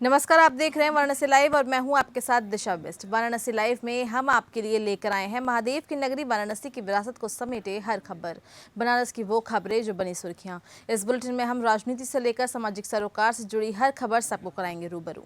नमस्कार, आप देख रहे हैं वाराणसी लाइव और मैं हूं आपके साथ दिशा बिस्ट। वाराणसी लाइव में हम आपके लिए लेकर आए हैं महादेव की नगरी वाराणसी की विरासत को समेटे हर खबर, बनारस की वो खबरें जो बनी सुर्खियां। इस बुलेटिन में हम राजनीति से लेकर सामाजिक सरोकार से जुड़ी हर खबर सबको कराएंगे रूबरू।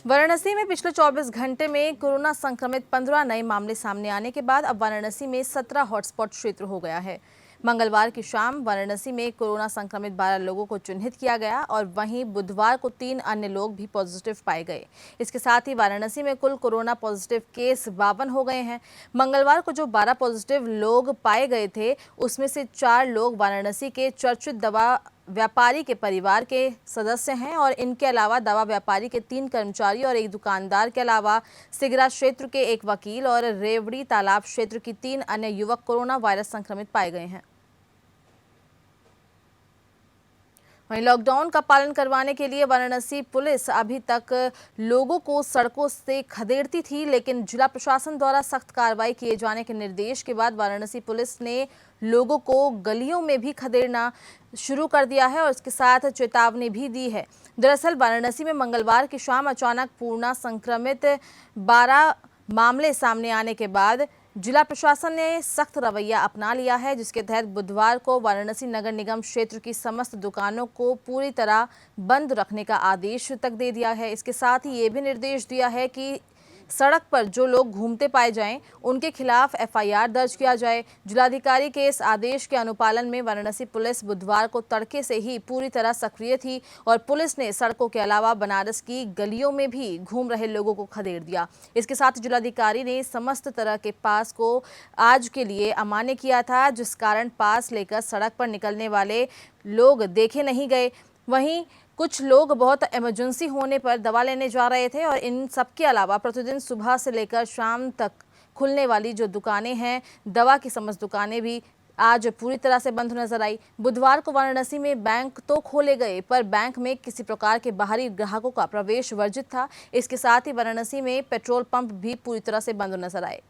वाराणसी में पिछले 24 घंटे में कोरोना संक्रमित 15 नए मामले सामने आने के बाद अब वाराणसी में 17 हॉटस्पॉट क्षेत्र हो गया है। मंगलवार की शाम वाराणसी में कोरोना संक्रमित 12 लोगों को चिन्हित किया गया और वहीं बुधवार को 3 अन्य लोग भी पॉजिटिव पाए गए। इसके साथ ही वाराणसी में कुल कोरोना पॉजिटिव केस 52 हो गए हैं। मंगलवार को जो 12 पॉजिटिव लोग पाए गए थे उसमें से 4 लोग वाराणसी के चर्चित दवा व्यापारी के परिवार के सदस्य हैं और इनके अलावा दवा व्यापारी के 3 कर्मचारी और एक दुकानदार के अलावा सिगरा क्षेत्र के एक वकील और रेवड़ी तालाब क्षेत्र की 3 अन्य युवक कोरोना वायरस संक्रमित पाए गए हैं। वहीं लॉकडाउन का पालन करवाने के लिए वाराणसी पुलिस अभी तक लोगों को सड़कों से खदेड़ती थी, लेकिन जिला प्रशासन द्वारा सख्त कार्रवाई किए जाने के निर्देश के बाद वाराणसी पुलिस ने लोगों को गलियों में भी खदेड़ना शुरू कर दिया है और इसके साथ चेतावनी भी दी है। दरअसल वाराणसी में मंगलवार की शाम अचानक कोरोना संक्रमित 12 मामले सामने आने के बाद जिला प्रशासन ने सख्त रवैया अपना लिया है, जिसके तहत बुधवार को वाराणसी नगर निगम क्षेत्र की समस्त दुकानों को पूरी तरह बंद रखने का आदेश तक दे दिया है। इसके साथ ही ये भी निर्देश दिया है कि सड़क पर जो लोग घूमते पाए जाएं उनके खिलाफ एफआईआर दर्ज किया जाए। जिलाधिकारी के इस आदेश के अनुपालन में वाराणसी पुलिस बुधवार को तड़के से ही पूरी तरह सक्रिय थी और पुलिस ने सड़कों के अलावा बनारस की गलियों में भी घूम रहे लोगों को खदेड़ दिया। इसके साथ जिलाधिकारी ने समस्त तरह के पास को आज के लिए अमान्य किया था, जिस कारण पास लेकर सड़क पर निकलने वाले लोग देखे नहीं गए। वहीं कुछ लोग बहुत इमरजेंसी होने पर दवा लेने जा रहे थे और इन सब के अलावा प्रतिदिन सुबह से लेकर शाम तक खुलने वाली जो दुकानें हैं, दवा की समस्त दुकानें भी आज पूरी तरह से बंद नजर आई। बुधवार को वाराणसी में बैंक तो खोले गए पर बैंक में किसी प्रकार के बाहरी ग्राहकों का प्रवेश वर्जित था। इसके साथ ही वाराणसी में पेट्रोल पंप भी पूरी तरह से बंद नजर आए।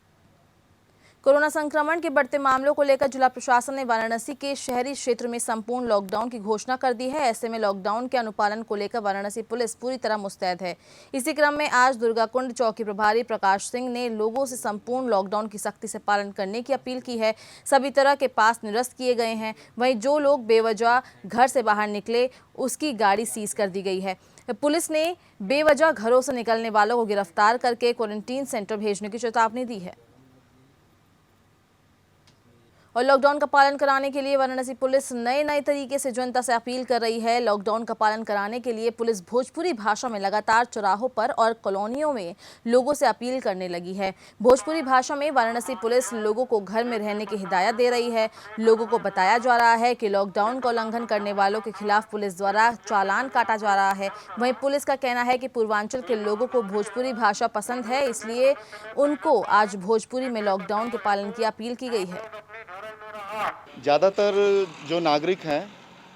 कोरोना संक्रमण के बढ़ते मामलों को लेकर जिला प्रशासन ने वाराणसी के शहरी क्षेत्र में संपूर्ण लॉकडाउन की घोषणा कर दी है। ऐसे में लॉकडाउन के अनुपालन को लेकर वाराणसी पुलिस पूरी तरह मुस्तैद है। इसी क्रम में आज दुर्गाकुंड चौकी प्रभारी प्रकाश सिंह ने लोगों से संपूर्ण लॉकडाउन की सख्ती से पालन करने की अपील की है। सभी तरह के पास निरस्त किए गए हैं। वहीं जो लोग बेवजह घर से बाहर निकले उसकी गाड़ी सीज कर दी गई है। पुलिस ने बेवजह घरों से निकलने वालों को गिरफ्तार करके क्वारंटीन सेंटर भेजने की चेतावनी दी है। और लॉकडाउन का पालन कराने के लिए वाराणसी पुलिस नए तरीके से जनता से अपील कर रही है। लॉकडाउन का पालन कराने के लिए पुलिस भोजपुरी भाषा में लगातार चौराहों पर और कॉलोनियों में लोगों से अपील करने लगी है। भोजपुरी भाषा में वाराणसी पुलिस लोगों को घर में रहने की हिदायत दे रही है। लोगों को बताया जा रहा है कि लॉकडाउन का उल्लंघन करने वालों के खिलाफ पुलिस द्वारा चालान काटा जा रहा है। वहीं पुलिस का कहना है कि पूर्वांचल के लोगों को भोजपुरी भाषा पसंद है, इसलिए उनको आज भोजपुरी में लॉकडाउन के पालन की अपील की गई है। ज़्यादातर जो नागरिक हैं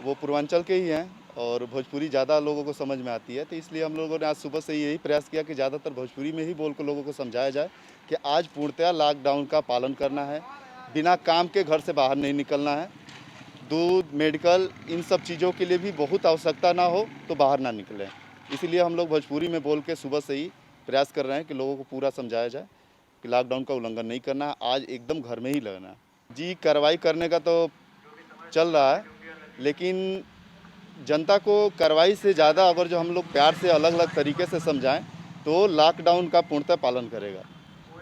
वो पूर्वांचल के ही हैं और भोजपुरी ज़्यादा लोगों को समझ में आती है, तो इसलिए हम लोगों ने आज सुबह से यही प्रयास किया कि ज़्यादातर भोजपुरी में ही बोल कर लोगों को समझाया जाए कि आज पूर्णतः लॉकडाउन का पालन करना है, बिना काम के घर से बाहर नहीं निकलना है। दूध, मेडिकल, इन सब चीज़ों के लिए भी बहुत आवश्यकता ना हो तो बाहर ना निकलें। इसीलिए हम लोग भोजपुरी में बोल के सुबह से ही प्रयास कर रहे हैं कि लोगों को पूरा समझाया जाए कि लॉकडाउन का उल्लंघन नहीं करना है, आज एकदम घर में ही रहना है। जी, कार्रवाई करने का तो चल रहा है, लेकिन जनता को कार्रवाई से ज़्यादा अगर जो हम लोग प्यार से अलग अलग तरीके से समझाएं तो लॉकडाउन का पूर्णतः पालन करेगा।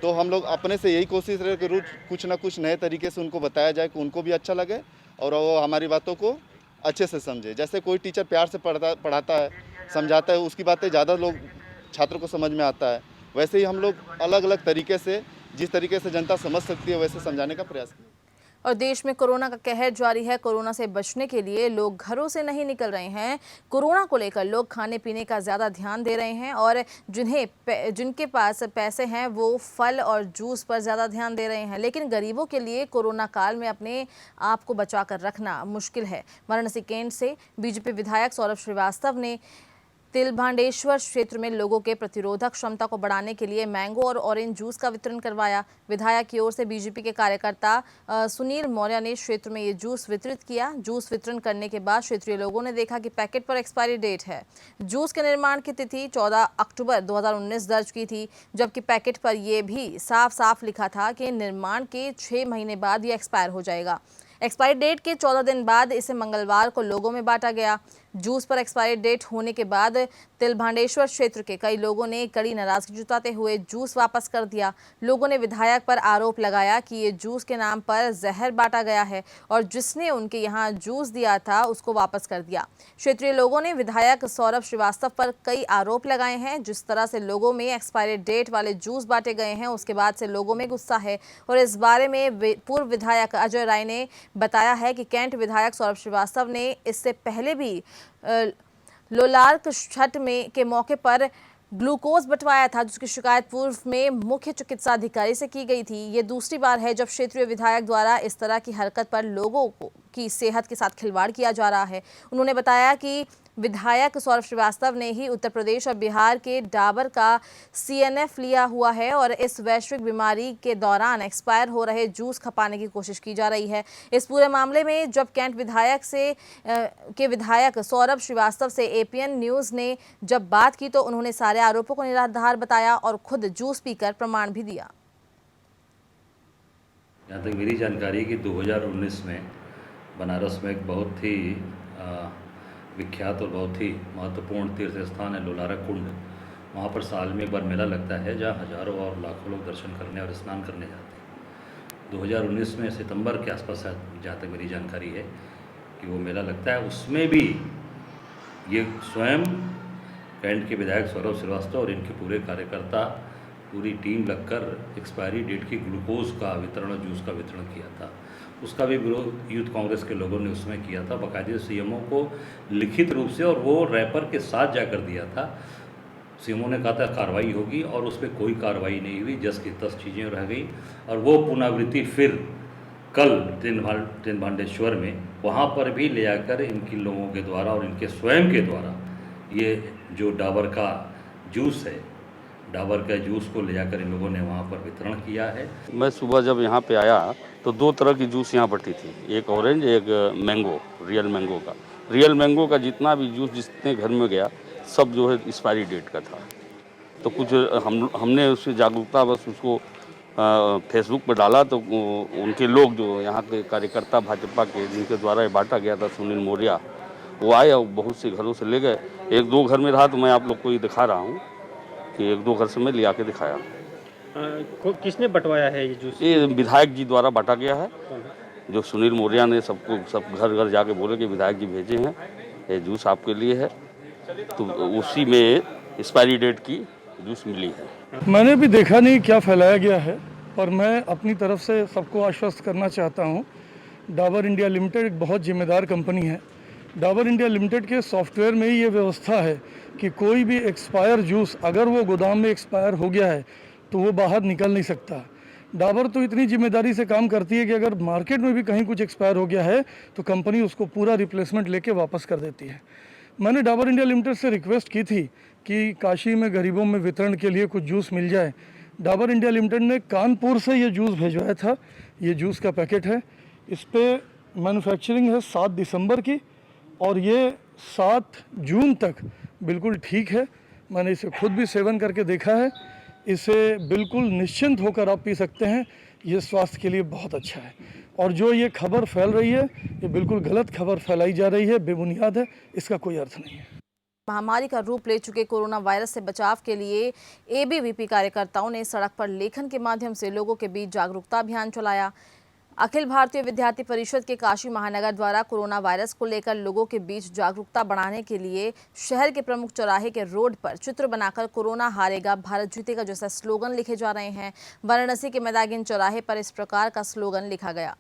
तो हम लोग अपने से यही कोशिश रहे कि रोज कुछ ना कुछ नए तरीके से उनको बताया जाए कि उनको भी अच्छा लगे और वो हमारी बातों को अच्छे से समझे। जैसे कोई टीचर प्यार से पढ़ाता है, समझाता है, उसकी बातें ज़्यादा लोग छात्रों को समझ में आता है, वैसे ही हम लोग अलग अलग तरीके से जिस तरीके से जनता समझ सकती है वैसे समझाने का प्रयास किया। और देश में कोरोना का कहर जारी है। कोरोना से बचने के लिए लोग घरों से नहीं निकल रहे हैं। कोरोना को लेकर लोग खाने पीने का ज़्यादा ध्यान दे रहे हैं और जिनके पास पैसे हैं वो फल और जूस पर ज़्यादा ध्यान दे रहे हैं। लेकिन गरीबों के लिए कोरोना काल में अपने आप को बचा कर रखना मुश्किल है। वाराणसी कैंट से बीजेपी विधायक सौरभ श्रीवास्तव ने तिलभांडेश्वर क्षेत्र में लोगों के प्रतिरोधक क्षमता को बढ़ाने के लिए मैंगो और ऑरेंज जूस का वितरण करवाया। विधायक की ओर से बीजेपी के कार्यकर्ता सुनील मौर्य ने क्षेत्र में ये जूस वितरित किया। जूस वितरण करने के बाद क्षेत्रीय लोगों ने देखा कि पैकेट पर एक्सपायरी डेट है। जूस के निर्माण की तिथि 14 अक्टूबर 2019 दर्ज की थी, जबकि पैकेट पर यह भी साफ साफ लिखा था कि निर्माण के 6 महीने बाद यह एक्सपायर हो जाएगा। एक्सपायरी डेट के 14 दिन बाद इसे मंगलवार को लोगों में बांटा गया। जूस पर एक्सपायरी डेट होने के बाद तिलभांडेश्वर क्षेत्र के कई लोगों ने कड़ी नाराजगी जताते हुए जूस वापस कर दिया। लोगों ने विधायक पर आरोप लगाया कि ये जूस के नाम पर जहर बांटा गया है और जिसने उनके यहाँ जूस दिया था उसको वापस कर दिया। क्षेत्रीय लोगों ने विधायक सौरभ श्रीवास्तव पर कई आरोप लगाए हैं। जिस तरह से लोगों में एक्सपायरी डेट वाले जूस बांटे गए हैं, उसके बाद से लोगों में गुस्सा है। और इस बारे में पूर्व विधायक अजय राय ने बताया है कि कैंट विधायक सौरभ श्रीवास्तव ने इससे पहले भी लोलार्क छठ में के मौके पर ग्लूकोज बंटवाया था, जिसकी शिकायत पूर्व में मुख्य चिकित्सा अधिकारी से की गई थी। ये दूसरी बार है जब क्षेत्रीय विधायक द्वारा इस तरह की हरकत पर लोगों की सेहत के साथ खिलवाड़ किया जा रहा है। उन्होंने बताया कि विधायक सौरभ श्रीवास्तव ने ही उत्तर प्रदेश और बिहार के डाबर का CNF लिया हुआ है और इस वैश्विक बीमारी के दौरान एक्सपायर हो रहे जूस खपाने की कोशिश की जा रही है। इस पूरे मामले में जब कैंट विधायक सौरभ श्रीवास्तव से APN न्यूज़ ने जब बात की तो उन्होंने सारे आरोपों को निराधार बताया और खुद जूस पीकर प्रमाण भी दिया। जहाँ तक मेरी जानकारी कि 2019 में बनारस में एक बहुत ही विख्यात और बहुत ही महत्वपूर्ण तीर्थ स्थान है लोलारक कुंड। वहाँ पर साल में एक बार मेला लगता है जहाँ हजारों और लाखों लोग दर्शन करने और स्नान करने जाते हैं। 2019 में सितंबर के आसपास जहाँ तक मेरी जानकारी है कि वो मेला लगता है। उसमें भी ये स्वयं कैंट के विधायक सौरभ श्रीवास्तव और इनके पूरे कार्यकर्ता पूरी टीम लगकर एक्सपायरी डेट की ग्लूकोज का वितरण और जूस का वितरण किया था। उसका भी विरोध यूथ कांग्रेस के लोगों ने उसमें किया था, बाकायदे CMO को लिखित रूप से, और वो रैपर के साथ जाकर दिया था। CMO ने कहा था कार्रवाई होगी और उस पर कोई कार्रवाई नहीं हुई, जस की तस चीज़ें रह गई। और वो पुनरावृत्ति फिर कल तिलभांडेश्वर में वहाँ पर भी ले आकर इनके लोगों के द्वारा और इनके स्वयं के द्वारा ये जो डाबर का जूस है, डाबर का जूस को ले जाकर इन लोगों ने वहाँ पर वितरण किया है। मैं सुबह जब यहाँ पे आया तो 2 तरह की जूस यहाँ बटी थी, एक ऑरेंज एक मैंगो, रियल मैंगो का जितना भी जूस जितने घर में गया सब जो है एक्सपायरी डेट का था। तो कुछ हमने उससे जागरूकता बस उसको फेसबुक पर डाला तो उनके लोग जो यहाँ के कार्यकर्ता भाजपा के जिनके द्वारा ये बांटा गया था, सुनील मौर्य, वो आए और बहुत से घरों से ले गए। 1-2 घर में रहा तो मैं आप लोग को ये दिखा रहा हूँ कि 1-2 घर से मैं ले आके दिखाया। किसने बंटवाया है ये जूस? ये विधायक जी द्वारा बांटा गया है। जो सुनील मौर्य ने सब घर घर जाके बोले कि विधायक जी भेजे हैं, ये जूस आपके लिए है। तो उसी में एक्सपायरी डेट की जूस मिली है। मैंने भी देखा नहीं क्या फैलाया गया है, पर मैं अपनी तरफ से सबको आश्वस्त करना चाहता हूँ। डाबर इंडिया लिमिटेड एक बहुत जिम्मेदार कंपनी है। डाबर इंडिया लिमिटेड के सॉफ्टवेयर में ही ये व्यवस्था है कि कोई भी एक्सपायर जूस अगर वो गोदाम में एक्सपायर हो गया है तो वो बाहर निकल नहीं सकता। डाबर तो इतनी जिम्मेदारी से काम करती है कि अगर मार्केट में भी कहीं कुछ एक्सपायर हो गया है तो कंपनी उसको पूरा रिप्लेसमेंट लेके वापस कर देती है। मैंने डाबर इंडिया लिमिटेड से रिक्वेस्ट की थी कि काशी में गरीबों में वितरण के लिए कुछ जूस मिल जाए। डाबर इंडिया लिमिटेड ने कानपुर से ये जूस भिजवाया था। ये जूस का पैकेट है, इस पर मैन्युफैक्चरिंग है 7 दिसंबर की और ये 7 जून तक बिल्कुल ठीक है। मैंने इसे खुद भी सेवन करके देखा है। इसे बिल्कुल निश्चिंत होकर आप पी सकते हैं। ये स्वास्थ्य के लिए बहुत अच्छा है। और जो ये खबर फैल रही है, ये बिल्कुल गलत खबर फैलाई जा रही है, बेबुनियाद है, इसका कोई अर्थ नहीं है। महामारी का रूप ले चुके कोरोना वायरस से बचाव के लिए ABVP कार्यकर्ताओं ने सड़क पर लेखन के माध्यम से लोगों के बीच जागरूकता अभियान चलाया। अखिल भारतीय विद्यार्थी परिषद के काशी महानगर द्वारा कोरोना वायरस को लेकर लोगों के बीच जागरूकता बढ़ाने के लिए शहर के प्रमुख चौराहे के रोड पर चित्र बनाकर कोरोना हारेगा भारत जीतेगा जैसा स्लोगन लिखे जा रहे हैं। वाराणसी के मैदागिन चौराहे पर इस प्रकार का स्लोगन लिखा गया।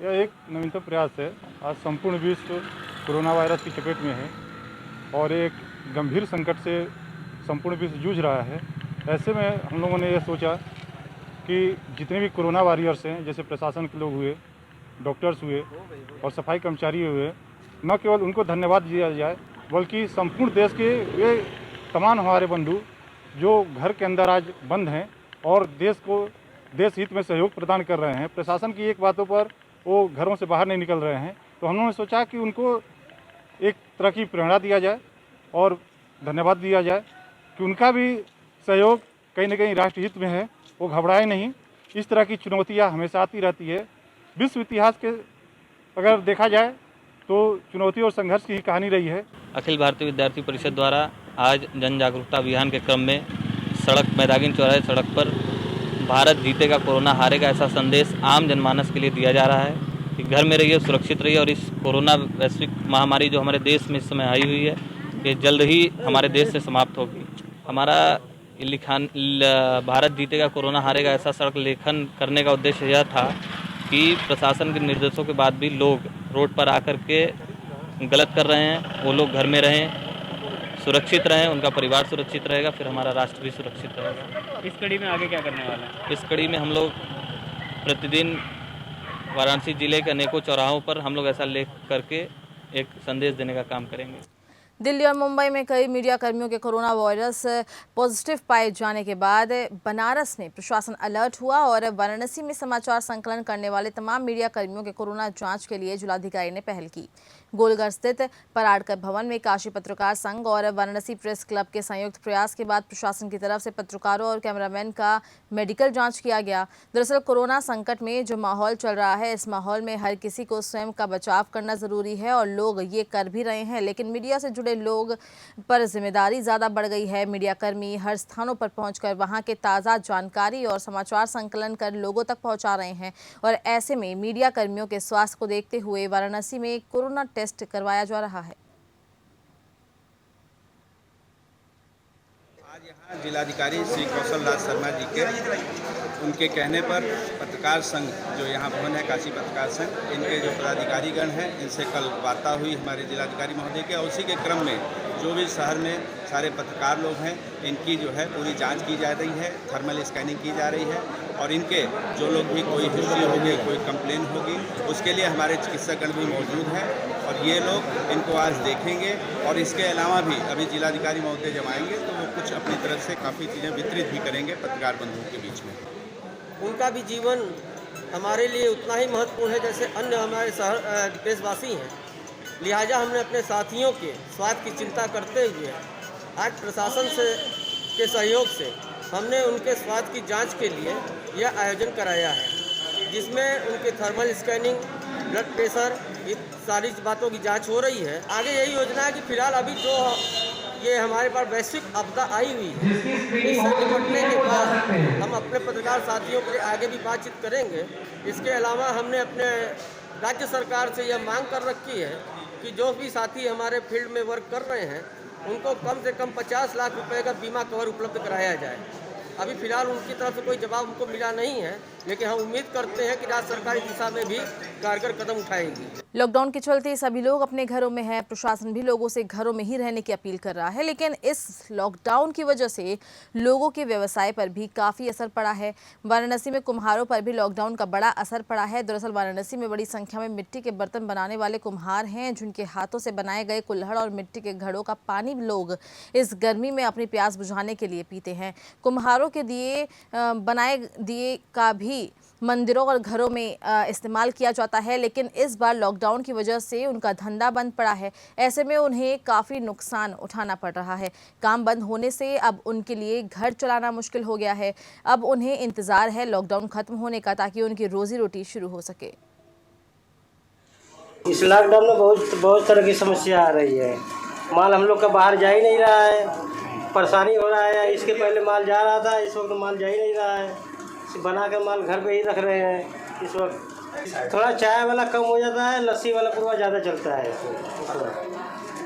यह एक नवीनतम प्रयास है। आज संपूर्ण विश्व कोरोना वायरस की चपेट में है और एक गंभीर संकट से संपूर्ण विश्व जूझ रहा है। ऐसे में हम लोगों ने यह सोचा कि जितने भी कोरोना वॉरियर्स हैं, जैसे प्रशासन के लोग हुए, डॉक्टर्स हुए और सफाई कर्मचारी हुए, न केवल उनको धन्यवाद दिया जाए बल्कि संपूर्ण देश के वे तमाम हमारे बंधु जो घर के अंदर आज बंद हैं और देश हित में सहयोग प्रदान कर रहे हैं। प्रशासन की एक बातों पर वो घरों से बाहर नहीं निकल रहे हैं, तो हम लोगों ने सोचा कि उनको एक तरह की प्रेरणा दिया जाए और धन्यवाद दिया जाए कि उनका भी सहयोग कहीं न कहीं राष्ट्र हित में है। वो घबराए नहीं। इस तरह की चुनौतियाँ हमेशा आती रहती है। विश्व इतिहास के अगर देखा जाए तो चुनौती और संघर्ष की ही कहानी रही है। अखिल भारतीय विद्यार्थी परिषद द्वारा आज जन जागरूकता अभियान के क्रम में मैदागिन चौराहे सड़क पर भारत जीतेगा कोरोना हारेगा ऐसा संदेश आम जनमानस के लिए दिया जा रहा है कि घर में रहिए, सुरक्षित रहिए और इस कोरोना वैश्विक महामारी जो हमारे देश में इस समय आई हुई है ये जल्द ही हमारे देश से समाप्त होगी। हमारा भारत जीतेगा कोरोना हारेगा ऐसा सड़क लेखन करने का उद्देश्य यह था कि प्रशासन के निर्देशों के बाद भी लोग रोड पर आकर के गलत कर रहे हैं, वो लोग घर में रहें, सुरक्षित रहें, उनका परिवार सुरक्षित रहेगा, फिर हमारा राष्ट्र भी सुरक्षित रहेगा। इस कड़ी में आगे क्या करने वाले हैं? इस कड़ी में हम लोग प्रतिदिन वाराणसी जिले के अनेकों चौराहों पर हम लोग ऐसा लेख करके एक संदेश देने का काम करेंगे। दिल्ली और मुंबई में कई मीडिया कर्मियों के कोरोना वायरस पॉजिटिव पाए जाने के बाद बनारस में प्रशासन अलर्ट हुआ और वाराणसी में समाचार संकलन करने वाले तमाम मीडिया कर्मियों के कोरोना जांच के लिए जिलाधिकारी ने पहल की। गोलघर स्थित पराड़कर भवन में काशी पत्रकार संघ और वाराणसी प्रेस क्लब के संयुक्त प्रयास के बाद प्रशासन की तरफ से पत्रकारों और कैमरामैन का मेडिकल जांच किया गया। दरअसल कोरोना संकट में जो माहौल चल रहा है, इस माहौल में हर किसी को स्वयं का बचाव करना जरूरी है और लोग ये कर भी रहे हैं, लेकिन मीडिया से जुड़े लोग पर जिम्मेदारी ज्यादा बढ़ गई है। मीडिया कर्मी हर स्थानों पर पहुंचकर वहां के ताज़ा जानकारी और समाचार संकलन कर लोगों तक पहुंचा रहे हैं और ऐसे में मीडिया कर्मियों के स्वास्थ्य को देखते हुए वाराणसी में कोरोना टेस्ट करवाया जा रहा है। आज यहाँ जिलाधिकारी श्री कौशल राज शर्मा जी के उनके कहने पर पत्रकार संघ जो यहाँ भवन है, काशी पत्रकार संघ, इनके जो पदाधिकारीगण हैं इनसे कल वार्ता हुई हमारे जिलाधिकारी महोदय के। और उसी के क्रम में जो भी शहर में सारे पत्रकार लोग हैं इनकी जो है पूरी जांच की जा रही है, थर्मल स्कैनिंग की जा रही है और इनके जो लोग भी कोई हिस्ट्री होगी, कोई कंप्लेन होगी, उसके लिए हमारे चिकित्सकगण भी मौजूद हैं और ये लोग इनको आज देखेंगे। और इसके अलावा भी अभी जिलाधिकारी महोदय जब आएंगे तो वो कुछ अपनी तरफ से काफ़ी चीज़ें वितरित भी करेंगे पत्रकार बंधुओं के बीच में। उनका भी जीवन हमारे लिए उतना ही महत्वपूर्ण है जैसे अन्य हमारे शहर देशवासी हैं। लिहाजा हमने अपने साथियों के स्वास्थ्य की चिंता करते हुए आज प्रशासन के सहयोग से हमने उनके स्वास्थ्य की जांच के लिए यह आयोजन कराया है, जिसमें उनके थर्मल स्कैनिंग, ब्लड प्रेशर, ये सारी बातों की जांच हो रही है। आगे यही योजना है कि फिलहाल अभी जो ये हमारे पास वैश्विक आपदा आई हुई है, इससे निपटने के बाद हम अपने पत्रकार साथियों के लिए आगे भी बातचीत करेंगे। इसके अलावा हमने अपने राज्य सरकार से यह मांग कर रखी है कि जो भी साथी हमारे फील्ड में वर्क कर रहे हैं उनको कम से कम 50 लाख रुपए का बीमा कवर उपलब्ध कराया जाए। अभी फिलहाल उनकी तरफ से कोई जवाब हमको मिला नहीं है, लेकिन हम उम्मीद करते हैं कि राज्य सरकार इस दिशा में भी कारगर कदम उठाएगी। लॉकडाउन के चलते सभी लोग अपने घरों में हैं। प्रशासन भी लोगों से घरों में ही रहने की अपील कर रहा है, लेकिन इस लॉकडाउन की वजह से लोगों के व्यवसाय पर भी काफ़ी असर पड़ा है। वाराणसी में कुम्हारों पर भी लॉकडाउन का बड़ा असर पड़ा है। दरअसल वाराणसी में बड़ी संख्या में मिट्टी के बर्तन बनाने वाले कुम्हार हैं, जिनके हाथों से बनाए गए कुल्हड़ और मिट्टी के घड़ों का पानी लोग इस गर्मी में अपनी प्यास बुझाने के लिए पीते हैं। कुम्हारों के बनाए दिए का भी मंदिरों और घरों में इस्तेमाल किया जाता है, लेकिन इस बार लॉकडाउन की वजह से उनका धंधा बंद पड़ा है। ऐसे में उन्हें काफ़ी नुकसान उठाना पड़ रहा है। काम बंद होने से अब उनके लिए घर चलाना मुश्किल हो गया है। अब उन्हें इंतज़ार है लॉकडाउन खत्म होने का, ताकि उनकी रोजी रोटी शुरू हो सके। इस लॉकडाउन में बहुत तरह की समस्या आ रही है। माल हम लोग का बाहर जा ही नहीं रहा है, परेशानी हो रहा है। इसके पहले माल जा रहा था, इस वक्त माल जा ही नहीं रहा है। बना कर माल घर पे ही रख रहे हैं। इस वक्त थोड़ा चाय वाला कम हो जाता है, लस्सी वाला पूरा ज़्यादा चलता है।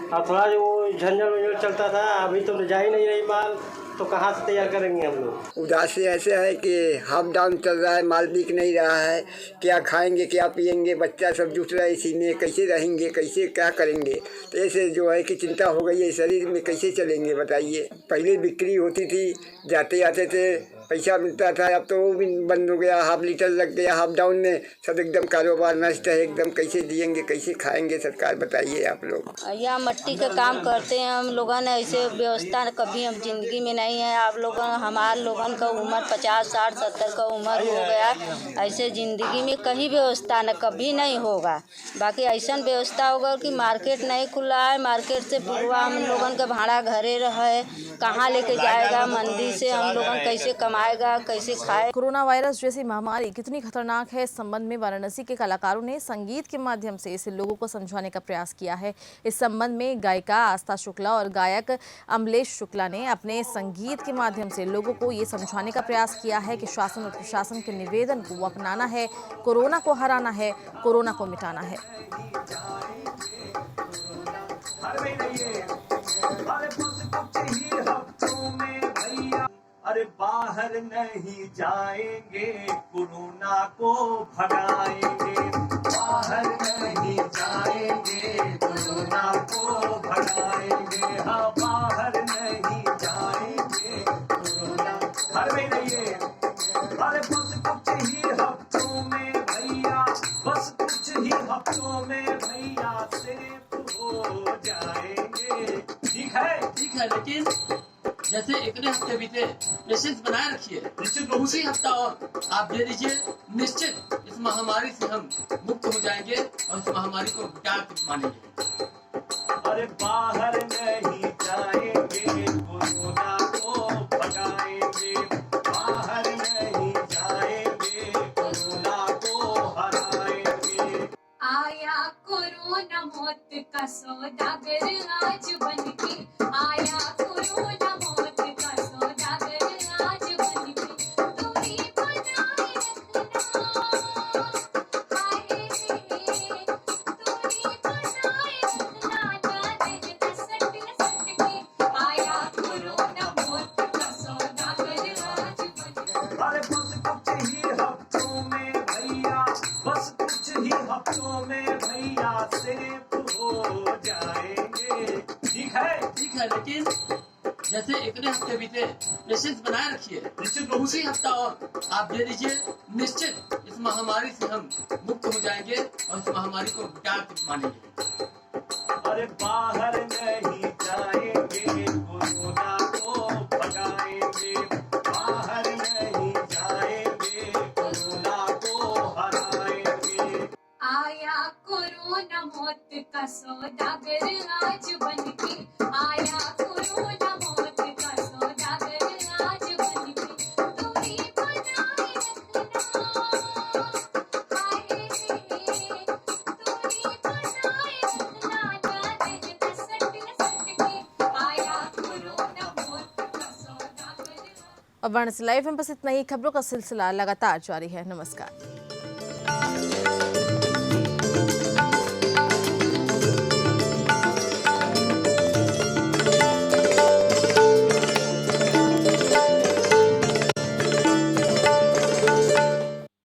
और थोड़ा जो झंझट चलता था, अभी तो जा ही नहीं रही माल। तो कहाँ से तैयार करेंगे हम लोग। उदास से ऐसे है कि हाफ डाउन चल रहा है, माल बिक नहीं रहा है, क्या खाएंगे क्या पिएंगे, बच्चा सब जुट रहा है इसी में, कैसे रहेंगे कैसे क्या करेंगे। तो ऐसे जो है कि चिंता हो गई है, शरीर में कैसे चलेंगे बताइए। पहले बिक्री होती थी, जाते आते थे, पैसा मिलता था, अब तो वो भी बंद हो गया, हाफ लीटर लग गया हाफ डाउन में, सब एकदम कारोबार नष्ट है एकदम। कैसे जिएंगे कैसे खाएंगे सरकार बताइए आप लोग। यहाँ मट्टी का काम करते हैं हम लोगों ने, ऐसे व्यवस्था कभी हम जिंदगी में नहीं है। आप लोगों हमारे लोगों का उम्र 50, 60, 70 का उम्र हो गया, ऐसे ज़िंदगी में कहीं व्यवस्था न कभी नहीं होगा। बाकी ऐसा व्यवस्था होगा कि मार्केट नहीं खुला है, मार्केट से पूर्वा हम लोगों का भाड़ा घरे रहे, कहाँ लेके जाएगा, मंदी से हम लोगों कैसे कमाएगा कैसे खाए। कोरोना वायरस जैसी महामारी कितनी खतरनाक है, इस संबंध में वाराणसी के कलाकारों ने संगीत के माध्यम से इसे लोगों को समझाने का प्रयास किया है। इस संबंध में गायिका आस्था शुक्ला और गायक अमलेश शुक्ला ने अपने संगीत के माध्यम से लोगों को ये समझाने का प्रयास किया है कि शासन और प्रशासन के निवेदन को अपनाना है, कोरोना को हराना है, कोरोना को मिटाना है। अरे बाहर नहीं जाएंगे, कोरोना को भगाएंगे। बाहर नहीं जाएंगे, कोरोना को भगाएंगे। हाँ बाहर नहीं जाएंगे, कोरोना घर में रहिए। अरे बस कुछ ही हफ्तों में भैया, बस कुछ ही हफ्तों में भैया सेफ हो जाएंगे। ठीक है, लेकिन जैसे इतने हफ्ते बीते, पेशेंस बनाए रखिए, निश्चित उसी हफ्ता और आप दे दीजिए, निश्चित इस महामारी से हम मुक्त हो जाएंगे और इस महामारी को मिटा के मानेंगे। अरे बाहर नहीं जाएंगे, कोरोना को भगाएंगे। बाहर नहीं जाएंगे, कोरोना को हराएंगे। आया कोरोना मौत का सौदागर आज बनके, आया कोरोना मौत का सौदागर आज बनके। दूरी बनाए रखना, हाय दूरी बनाए रखना, ना दिल सट सट के। आया कोरोना मौत का सौदागर आज बनके। अरे बस कुछ ही हफ्तों में भैया, बस कुछ ही हफ्तों में भैया सेफ हो जाएंगे। ठीक है, लेकिन जैसे इतने हफ्ते बीते, पेशेंस बनाए रखिए, निश्चित उसी हफ्ता और आप दे दीजिए, निश्चित इस महामारी से हम मुक्त हो जाएंगे और इस महामारी को मिटा के मानेंगे। अरे बाहर नहीं जाएंगे, कोरोना को भगाएंगे। बाहर नहीं जाएंगे, कोरोना को हराएंगे। आया कोरोना मौत का सौदागर आज बनके, आया कोरोना मौत का सौदागर आज बनके। दूरी बनाए रखना, हाय दूरी बनाए रखना, ना दिल सट सट के। आया कोरोना मौत का सौदागर। अब वाराणसी लाइव में बस इतना ही। खबरों का सिलसिला लगातार जारी है। नमस्कार।